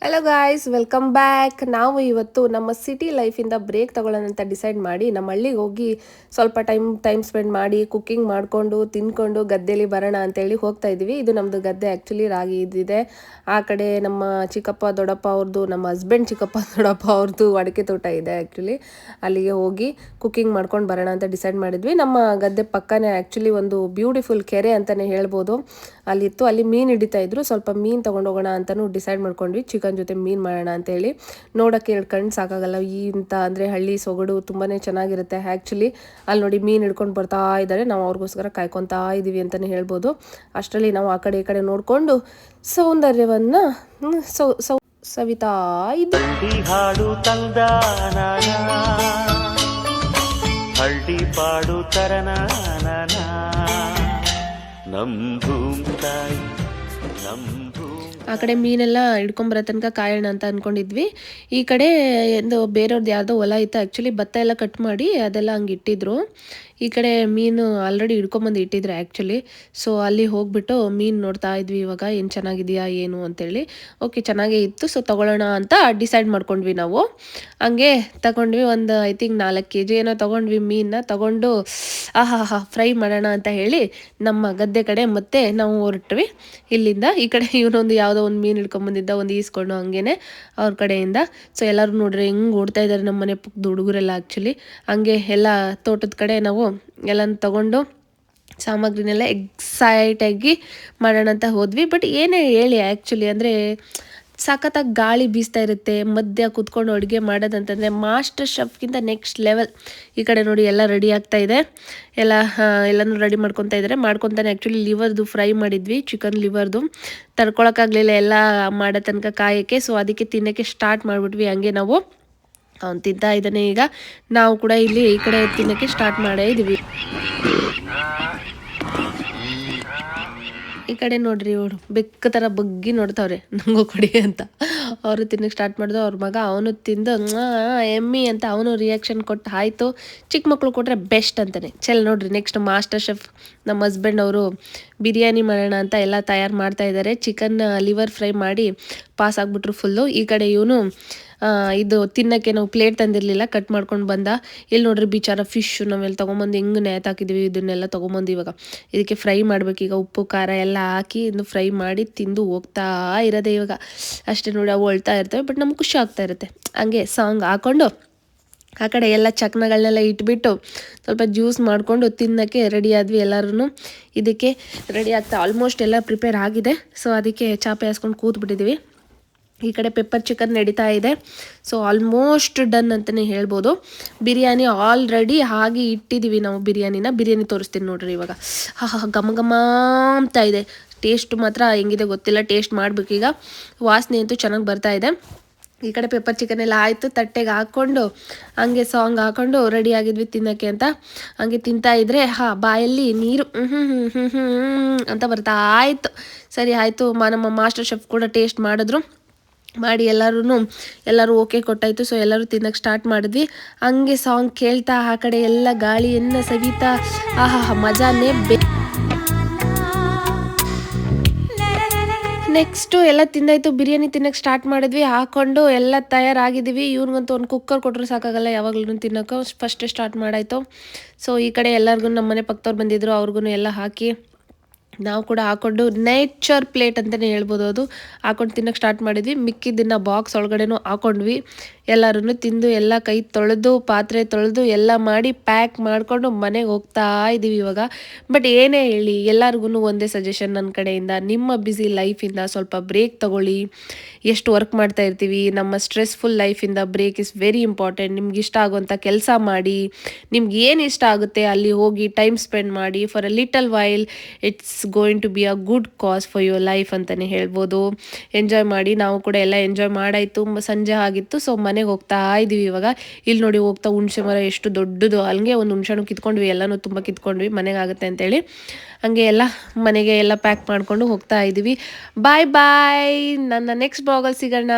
Hello guys, welcome back. ನಾವು ಇವತ್ತು ನಮ್ಮ ಸಿಟಿ ಲೈಫಿಂದ ಬ್ರೇಕ್ ತಗೊಳ್ಳೋಣ ಅಂತ ಡಿಸೈಡ್ ಮಾಡಿ ನಮ್ಮ ಹಳ್ಳಿಗೆ ಹೋಗಿ ಸ್ವಲ್ಪ ಟೈಮ್ ಸ್ಪೆಂಡ್ ಮಾಡಿ ಕುಕ್ಕಿಂಗ್ ಮಾಡಿಕೊಂಡು ತಿನ್ಕೊಂಡು ಗದ್ದೆಲಿ ಬರೋಣ ಅಂತೇಳಿ ಹೋಗ್ತಾ ಇದ್ದೀವಿ. ಇದು ನಮ್ಮದು ಗದ್ದೆ, ಆ್ಯಕ್ಚುಲಿ ರಾಗಿ ಇದ್ದಿದೆ. ಆ ಕಡೆ ನಮ್ಮ ಚಿಕ್ಕಪ್ಪ ದೊಡ್ಡಪ್ಪ ಅವ್ರದ್ದು, ನಮ್ಮ ಹಸ್ಬೆಂಡ್ ಚಿಕ್ಕಪ್ಪ ದೊಡ್ಡಪ್ಪ ಅವ್ರದ್ದು ಅಡಿಕೆ ತೋಟ ಇದೆ. ಆ್ಯಕ್ಚುಲಿ ಅಲ್ಲಿಗೆ ಹೋಗಿ ಕುಕ್ಕಿಂಗ್ ಮಾಡ್ಕೊಂಡು ಬರೋಣ ಅಂತ ಡಿಸೈಡ್ ಮಾಡಿದ್ವಿ. ನಮ್ಮ ಗದ್ದೆ ಪಕ್ಕನೇ ಆ್ಯಕ್ಚುಲಿ ಒಂದು ಬ್ಯೂಟಿಫುಲ್ ಕೆರೆ ಅಂತಲೇ ಹೇಳ್ಬೋದು. ಅಲ್ಲಿತ್ತು, ಅಲ್ಲಿ ಮೀನು ಹಿಡಿತಾ ಇದ್ರು. ಸ್ವಲ್ಪ ಮೀನು ತೊಗೊಂಡೋಗೋಣ ಅಂತಲೂ ಡಿಸೈಡ್ ಮಾಡ್ಕೊಂಡ್ವಿ. ಚಿಕನ್ ಜೊತೆ ಮೀನು ಮಾಡೋಣ ಅಂತೇಳಿ. ನೋಡೋಕ್ಕೆ ಎರಡು ಕಣ್ಣು ಸಾಕಾಗಲ್ಲ. ಇಂಥ ಅಂದರೆ ಹಳ್ಳಿ ಸೊಗಡು ತುಂಬಾ ಚೆನ್ನಾಗಿರುತ್ತೆ. ಆ್ಯಕ್ಚುಲಿ ಅಲ್ಲಿ ನೋಡಿ ಮೀನು ಹಿಡ್ಕೊಂಡು ಬರ್ತಾ ಇದ್ದಾರೆ. ನಾವು ಅವ್ರಿಗೋಸ್ಕರ ಕಾಯ್ಕೊತಾ ಇದ್ದೀವಿ ಅಂತಲೇ ಹೇಳ್ಬೋದು. ಅಷ್ಟರಲ್ಲಿ ನಾವು ಆ ಕಡೆ ಈ ಕಡೆ ನೋಡಿಕೊಂಡು ಸೌಂದರ್ಯವನ್ನು ಸವಿತಾ ಇದ್ದೀವಿ. ಹಾಡು ತಂದ ಹಳ್ಳಿ ಪಾಡು ತರನ ನಮ್ ಭೂಮಿ ತಾಯಿ ನಮ್ ಆ ಕಡೆ ಮೀನೆಲ್ಲ ಹಿಡ್ಕೊಂಬರೋ ತನಕ ಕಾಯೋಣ ಅಂತ ಅಂದ್ಕೊಂಡಿದ್ವಿ. ಈ ಕಡೆ ಎಂದು ಬೇರೆಯವ್ರದ್ದು ಯಾವುದೋ ಹೊಲ ಇತ್ತು. ಆ್ಯಕ್ಚುಲಿ ಭತ್ತ ಎಲ್ಲ ಕಟ್ ಮಾಡಿ ಅದೆಲ್ಲ ಹಂಗೆ ಇಟ್ಟಿದ್ರು. ಈ ಕಡೆ ಮೀನು ಆಲ್ರೆಡಿ ಹಿಡ್ಕೊಂಬಂದು ಇಟ್ಟಿದ್ರು ಆ್ಯಕ್ಚುಲಿ. ಸೊ ಅಲ್ಲಿ ಹೋಗ್ಬಿಟ್ಟು ಮೀನು ನೋಡ್ತಾ ಇದ್ವಿ ಇವಾಗ, ಏನು ಚೆನ್ನಾಗಿದೆಯಾ ಏನು ಅಂತೇಳಿ. ಓಕೆ, ಚೆನ್ನಾಗೇ ಇತ್ತು. ಸೊ ತೊಗೊಳ್ಳೋಣ ಅಂತ ಡಿಸೈಡ್ ಮಾಡ್ಕೊಂಡ್ವಿ ನಾವು. ಹಂಗೆ ತಗೊಂಡ್ವಿ. ಒಂದು ಐ ಥಿಂಕ್ 4 kg ಏನೋ ತೊಗೊಂಡ್ವಿ. ಮೀನನ್ನ ತೊಗೊಂಡು ಫ್ರೈ ಮಾಡೋಣ ಅಂತ ಹೇಳಿ ನಮ್ಮ ಗದ್ದೆ ಕಡೆ ಮತ್ತೆ ನಾವು ಹೊರಟ್ವಿ ಇಲ್ಲಿಂದ. ಈ ಕಡೆ ಇವನೊಂದು ಯಾವುದೋ ಒಂದು ಮೀನು ಹಿಡ್ಕೊಂಬಂದಿದ್ದ, ಒಂದು ಈಸ್ಕೊಂಡು ಹಂಗೇನೆ ಅವ್ರ ಕಡೆಯಿಂದ. ಸೊ ಎಲ್ಲರೂ ನೋಡ್ರಿ ಹೆಂಗೆ ಓಡ್ತಾ ಇದ್ದಾರೆ ನಮ್ಮ ಮನೆ ಪಕ್ಕದ ಹುಡುಗರೆಲ್ಲ. ಆ್ಯಕ್ಚುಲಿ ಹಂಗೆ ಎಲ್ಲ ತೋಟದ ಕಡೆ ನಾವು ಎಲ್ಲನೂ ತೊಗೊಂಡು ಸಾಮಗ್ರಿನೆಲ್ಲ ಎಕ್ಸೈಟಾಗಿ ಮಾಡೋಣ ಅಂತ ಹೋದ್ವಿ. ಬಟ್ ಏನೇ ಹೇಳಿ ಆ್ಯಕ್ಚುಲಿ ಅಂದರೆ ಸಖತ್ತಾಗಿ ಗಾಳಿ ಬೀಸ್ತಾ ಇರುತ್ತೆ. ಮಧ್ಯ ಕೂತ್ಕೊಂಡು ಅಡುಗೆ ಮಾಡೋದಂತಂದರೆ ಮಾಸ್ಟರ್ ಶೆಫ್ಗಿಂತ ನೆಕ್ಸ್ಟ್ ಲೆವೆಲ್. ಈ ಕಡೆ ನೋಡಿ ಎಲ್ಲ ರೆಡಿ ಆಗ್ತಾ ಇದೆ. ಎಲ್ಲನೂ ರೆಡಿ ಮಾಡ್ಕೊತಾ ಇದ್ದಾರೆ. ಮಾಡ್ಕೊತಾನೆ ಆ್ಯಕ್ಚುಲಿ ಲಿವರ್ದು ಫ್ರೈ ಮಾಡಿದ್ವಿ, ಚಿಕನ್ ಲಿವರ್ದು. ತಡ್ಕೊಳಕ್ಕಾಗಲಿಲ್ಲ ಎಲ್ಲ ಮಾಡೋ ತನಕ ಕಾಯೋಕ್ಕೆ. ಸೊ ಅದಕ್ಕೆ ತಿನ್ನೋಕ್ಕೆ ಸ್ಟಾರ್ಟ್ ಮಾಡಿಬಿಟ್ವಿ. ಹಂಗೆ ನಾವು ಅವ್ನು ತಿಂತಾ ಇದ್ದಾನೆ. ಈಗ ನಾವು ಕೂಡ ಇಲ್ಲಿ ಈ ಕಡೆ ತಿನ್ನೋಕ್ಕೆ ಸ್ಟಾರ್ಟ್ ಮಾಡೇ ಇದ್ದೀವಿ. ಈ ಕಡೆ ನೋಡ್ರಿ, ಇವಳು ಬೆಕ್ಕ ಥರ ಬಗ್ಗಿ ನೋಡ್ತಾವ್ರೆ ನನಗೂ ಕೊಡಿ ಅಂತ. ಅವರು ತಿನ್ನಕ್ಕೆ ಸ್ಟಾರ್ಟ್ ಮಾಡಿದ್ರು. ಅವ್ರ ಮಗ ಅವನು ತಿಂದು ಎಮ್ಮಿ ಅಂತ ಅವನು ರಿಯಾಕ್ಷನ್ ಕೊಟ್ಟು ಆಯಿತು. ಚಿಕ್ಕ ಮಕ್ಕಳು ಕೊಟ್ಟರೆ ಬೆಸ್ಟ್ ಅಂತಾನೆ. ನೋಡ್ರಿ, ನೆಕ್ಸ್ಟ್ ಮಾಸ್ಟರ್ ಶೆಫ್ ನಮ್ಮ ಹಸ್ಬೆಂಡ್ ಅವರು ಬಿರಿಯಾನಿ ಮಾಡೋಣ ಅಂತ ಎಲ್ಲ ತಯಾರು ಮಾಡ್ತಾ ಇದ್ದಾರೆ. ಚಿಕನ್ ಲಿವರ್ ಫ್ರೈ ಮಾಡಿ ಪಾಸ್ ಆಗಿಬಿಟ್ರು ಫುಲ್ಲು. ಈ ಕಡೆ ಇವನು ಇದು ತಿನ್ನೋಕ್ಕೆ ನಾವು ಪ್ಲೇಟ್ ತಂದಿರಲಿಲ್ಲ, ಕಟ್ ಮಾಡ್ಕೊಂಡು ಬಂದ. ಇಲ್ಲಿ ನೋಡ್ರಿ ಬಿಚಾರ ಫಿಶ್ಶು ನಾವೆಲ್ಲ ತೊಗೊಂಬಂದು ಹೆಂಗೆ ನೇತಾಕಿದ್ದೀವಿ. ಇದನ್ನೆಲ್ಲ ತೊಗೊಂಬಂದು ಇವಾಗ ಇದಕ್ಕೆ ಫ್ರೈ ಮಾಡಬೇಕೀಗ. ಉಪ್ಪು ಖಾರ ಎಲ್ಲ ಹಾಕಿ ಇನ್ನು ಫ್ರೈ ಮಾಡಿ ತಿಂದು ಹೋಗ್ತಾ ಇರೋದೆ ಇವಾಗ. ಅಷ್ಟೇ ನೋಡಿ, ಅವು ಅಳ್ತಾ ಇರ್ತವೆ. ಬಟ್ ನಮ್ಗೆ ಖುಷಿ ಆಗ್ತಾ ಇರುತ್ತೆ. ಹಂಗೆ ಸಾಂಗ್ ಹಾಕ್ಕೊಂಡು ಆ ಕಡೆ ಎಲ್ಲ ಚಕ್ನಗಳನ್ನೆಲ್ಲ ಇಟ್ಬಿಟ್ಟು ಸ್ವಲ್ಪ ಜ್ಯೂಸ್ ಮಾಡಿಕೊಂಡು ತಿನ್ನೋಕ್ಕೆ ರೆಡಿ ಆದ್ವಿ ಎಲ್ಲರೂ. ಇದಕ್ಕೆ ರೆಡಿ ಆಗ್ತಾ ಆಲ್ಮೋಸ್ಟ್ ಎಲ್ಲ ಪ್ರಿಪೇರ್ ಆಗಿದೆ. ಸೊ ಅದಕ್ಕೆ ಚಾಪೆ ಹಾಸ್ಕೊಂಡು ಕೂತ್ಬಿಟ್ಟಿದ್ದೀವಿ. ಈ ಕಡೆ ಪೆಪ್ಪರ್ ಚಿಕನ್ ನಡೀತಾ ಇದೆ. ಸೊ ಆಲ್ಮೋಸ್ಟ್ ಡನ್ ಅಂತಲೇ ಹೇಳ್ಬೋದು. ಬಿರಿಯಾನಿ ಆಲ್ರೆಡಿ ಹಾಗೆ ಇಟ್ಟಿದ್ದೀವಿ ನಾವು. ಬಿರಿಯಾನಿ ತೋರಿಸ್ತೀನಿ ನೋಡ್ರಿ ಇವಾಗ. ಘಮ ಘಮ ಅಂತ ಇದೆ. ಟೇಸ್ಟ್ ಮಾತ್ರ ಹೆಂಗಿದೆ ಗೊತ್ತಿಲ್ಲ, ಟೇಸ್ಟ್ ಮಾಡಬೇಕೀಗ. ವಾಸನೆ ಅಂತೂ ಚೆನ್ನಾಗಿ ಬರ್ತಾ ಇದೆ. ಈ ಕಡೆ ಪೆಪ್ಪರ್ ಚಿಕನ್ ಎಲ್ಲ ಆಯಿತು. ತಟ್ಟೆಗೆ ಹಾಕ್ಕೊಂಡು ಹಂಗೆ ಸಾಂಗ್ ಹಾಕ್ಕೊಂಡು ರೆಡಿ ಆಗಿದ್ವಿ ತಿನ್ನೋಕ್ಕೆ ಅಂತ. ಹಂಗೆ ತಿಂತಾ ಇದ್ರೆ ಬಾಯಲ್ಲಿ ನೀರು ಅಂತ ಬರ್ತಾ ಆಯಿತು. ಸರಿ ಆಯಿತು. ನಮ್ಮ ಮಾಸ್ಟರ್ ಶೆಫ್ ಕೂಡ ಟೇಸ್ಟ್ ಮಾಡಿದ್ರು. ಮಾಡಿ ಎಲ್ಲರೂ ಓಕೆ ಕೊಟ್ಟಾಯಿತು. ಸೊ ಎಲ್ಲರೂ ತಿನ್ನಕ್ಕೆ ಸ್ಟಾರ್ಟ್ ಮಾಡಿದ್ವಿ. ಹಂಗೆ ಸಾಂಗ್ ಕೇಳ್ತಾ ಆ ಕಡೆ ಎಲ್ಲ ಗಾಳಿಯನ್ನು ಸವಿತಾ ಮಜಾನೇ ನೆಕ್ಸ್ಟು ಎಲ್ಲ ತಿಂದಾಯಿತು. ಬಿರಿಯಾನಿ ತಿನ್ನಕ್ಕೆ ಸ್ಟಾರ್ಟ್ ಮಾಡಿದ್ವಿ. ಹಾಕ್ಕೊಂಡು ಎಲ್ಲ ತಯಾರಾಗಿದ್ದೀವಿ. ಇವ್ರಿಗಂತೂ ಒಂದು ಕುಕ್ಕರ್ ಕೊಟ್ಟರು ಸಾಕಾಗಲ್ಲ ಯಾವಾಗಲೂ ತಿನ್ನೋಕೆ. ಫಸ್ಟೇ ಸ್ಟಾರ್ಟ್ ಮಾಡಾಯಿತು. ಸೊ ಈ ಕಡೆ ಎಲ್ಲರಿಗೂ ನಮ್ಮ ಮನೆ ಪಕ್ಕದವ್ರು ಬಂದಿದ್ರು, ಅವ್ರಿಗೂ ಎಲ್ಲ ಹಾಕಿ ನಾವು ಕೂಡ ಹಾಕ್ಕೊಂಡು ನೇಚರ್ ಪ್ಲೇಟ್ ಅಂತಲೇ ಹೇಳ್ಬೋದು. ಅದು ಹಾಕ್ಕೊಂಡು ತಿನ್ನೋಕ್ಕೆ ಸ್ಟಾರ್ಟ್ ಮಾಡಿದ್ವಿ. ಮಿಕ್ಕಿದ್ದನ್ನು ಬಾಕ್ಸ್ ಒಳಗಡೆನೂ ಹಾಕ್ಕೊಂಡ್ವಿ. ಎಲ್ಲರೂ ತಿಂದು ಎಲ್ಲ ಕೈ ತೊಳೆದು ಪಾತ್ರೆ ತೊಳೆದು ಎಲ್ಲ ಮಾಡಿ ಪ್ಯಾಕ್ ಮಾಡಿಕೊಂಡು ಮನೆಗೆ ಹೋಗ್ತಾ ಇದ್ದೀವಿ ಇವಾಗ. ಬಟ್ ಏನೇ ಹೇಳಿ ಎಲ್ಲರಿಗೂ ಒಂದೇ ಸಜೆಷನ್ ನನ್ನ ಕಡೆಯಿಂದ, ನಿಮ್ಮ ಬ್ಯುಸಿ ಲೈಫಿಂದ ಸ್ವಲ್ಪ ಬ್ರೇಕ್ ತಗೊಳ್ಳಿ. ಎಷ್ಟು ವರ್ಕ್ ಮಾಡ್ತಾ ಇರ್ತೀವಿ, ನಮ್ಮ ಸ್ಟ್ರೆಸ್ಫುಲ್ ಲೈಫಿಂದ ಬ್ರೇಕ್ ಇಸ್ ವೆರಿ ಇಂಪಾರ್ಟೆಂಟ್. ನಿಮ್ಗೆ ಇಷ್ಟ ಆಗುವಂಥ ಕೆಲಸ ಮಾಡಿ, ನಿಮ್ಗೆ ಏನು ಇಷ್ಟ ಆಗುತ್ತೆ ಅಲ್ಲಿ ಹೋಗಿ ಟೈಮ್ ಸ್ಪೆಂಡ್ ಮಾಡಿ. For a little while it's going to be a good cause for your life ಅಂತಲೇ ಹೇಳ್ಬೋದು. ಎಂಜಾಯ್ ಮಾಡಿ. ನಾವು ಕೂಡ ಎಲ್ಲ ಎಂಜಾಯ್ ಮಾಡಾಯಿತು. ಸಂಜೆ ಆಗಿತ್ತು. ಸೊ ಮನೆಗೆ ಹೋಗ್ತಾ ಇದ್ದೀವಿ ಇವಾಗ. ಇಲ್ಲಿ ನೋಡಿ ಹೋಗ್ತಾ ಹುಣಸೆ ಮರ ಎಷ್ಟು ದೊಡ್ಡದು. ಹಂಗೆ ಒಂದು ಹುಣಸೆನೂ ಕಿತ್ಕೊಂಡ್ವಿ. ಎಲ್ಲನೂ ತುಂಬ ಕಿತ್ಕೊಂಡ್ವಿ ಮನೆಗೆ ಆಗುತ್ತೆ ಅಂತೇಳಿ. ಹಂಗೆ ಎಲ್ಲ ಮನೆಗೆ ಎಲ್ಲ ಪ್ಯಾಕ್ ಮಾಡಿಕೊಂಡು ಹೋಗ್ತಾ ಇದ್ದೀವಿ. ಬಾಯ್ ಬಾಯ್. ನನ್ನ ನೆಕ್ಸ್ಟ್ ಬ್ಲಾಗಲ್ಲಿ ಸಿಗೋಣ.